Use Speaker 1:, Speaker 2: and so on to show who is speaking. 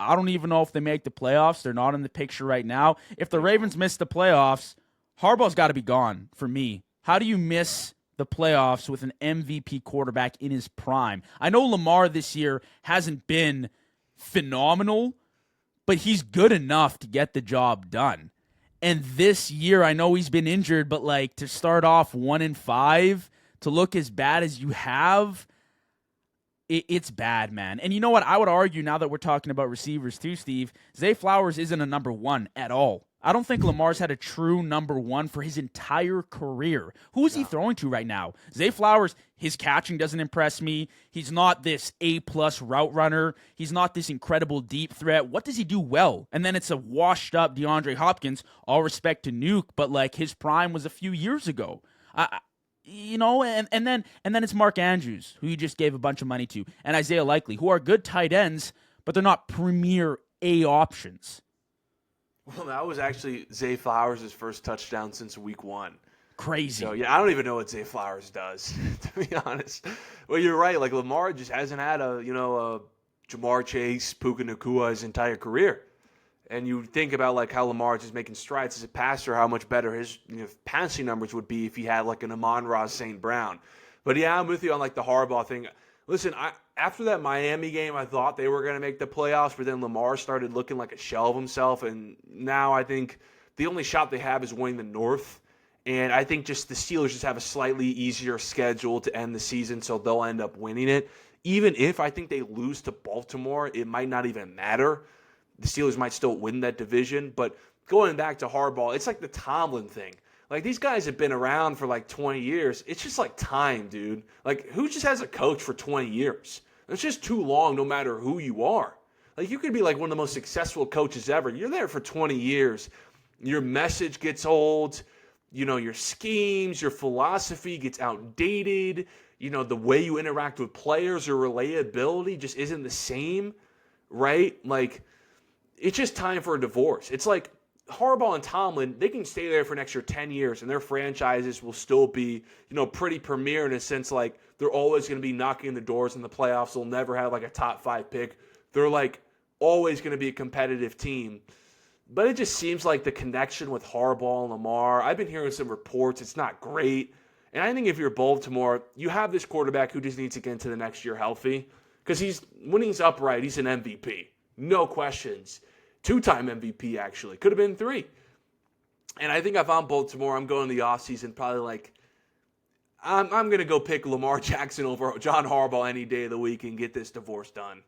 Speaker 1: I don't even know if they make the playoffs. They're not in the picture right now. If the Ravens miss the playoffs, Harbaugh's got to be gone for me. How do you miss the playoffs with an MVP quarterback in his prime? I know Lamar this year hasn't been phenomenal, but he's good enough to get the job done. And this year, I know he's been injured, but like to start off 1-5, to look as bad as you have, it's bad, man. And you know what? I would argue, now that we're talking about receivers too, Steve, Zay Flowers isn't a number one at all. I don't think Lamar's had a true number one for his entire career. Who is he throwing to right now? Zay Flowers, his catching doesn't impress me. He's not this A-plus route runner. He's not this incredible deep threat. What does he do well? And then it's a washed-up DeAndre Hopkins. All respect to Nuke, but like his prime was a few years ago. And then it's Mark Andrews, who you just gave a bunch of money to, and Isaiah Likely, who are good tight ends, but they're not premier A options.
Speaker 2: Well, that was actually Zay Flowers' first touchdown since week 1.
Speaker 1: Crazy.
Speaker 2: So, yeah, I don't even know what Zay Flowers does, to be honest. Well, you're right. Like, Lamar just hasn't had a Jamar Chase, Puka Nacua his entire career. And you think about, like, how Lamar is just making strides as a passer, how much better his passing numbers would be if he had, like, an Amon-Ra St. Brown. But, yeah, I'm with you on, like, the Harbaugh thing. Listen, after that Miami game, I thought they were going to make the playoffs, but then Lamar started looking like a shell of himself, and now I think the only shot they have is winning the North, and I think just the Steelers just have a slightly easier schedule to end the season, so they'll end up winning it. Even if I think they lose to Baltimore, it might not even matter. The Steelers might still win that division, but going back to Harbaugh, it's like the Tomlin thing. Like, these guys have been around for like 20 years. It's just like time, dude. Like, who just has a coach for 20 years? It's just too long no matter who you are. Like, you could be like one of the most successful coaches ever. You're there for 20 years. Your message gets old. Your schemes, your philosophy gets outdated. The way you interact with players or relatability just isn't the same, right? Like, it's just time for a divorce. It's like Harbaugh and Tomlin, they can stay there for an extra 10 years, and their franchises will still be, pretty premier in a sense, like, they're always going to be knocking the doors in the playoffs. They'll never have, like, a top 5 pick. They're, like, always going to be a competitive team. But it just seems like the connection with Harbaugh and Lamar, I've been hearing some reports, it's not great. And I think if you're Baltimore, you have this quarterback who just needs to get into the next year healthy. Because when he's upright, he's an MVP. No questions. 2-time MVP, actually. Could have been 3. And I think if I'm Baltimore, I'm going the offseason probably like, I'm going to go pick Lamar Jackson over John Harbaugh any day of the week and get this divorce done.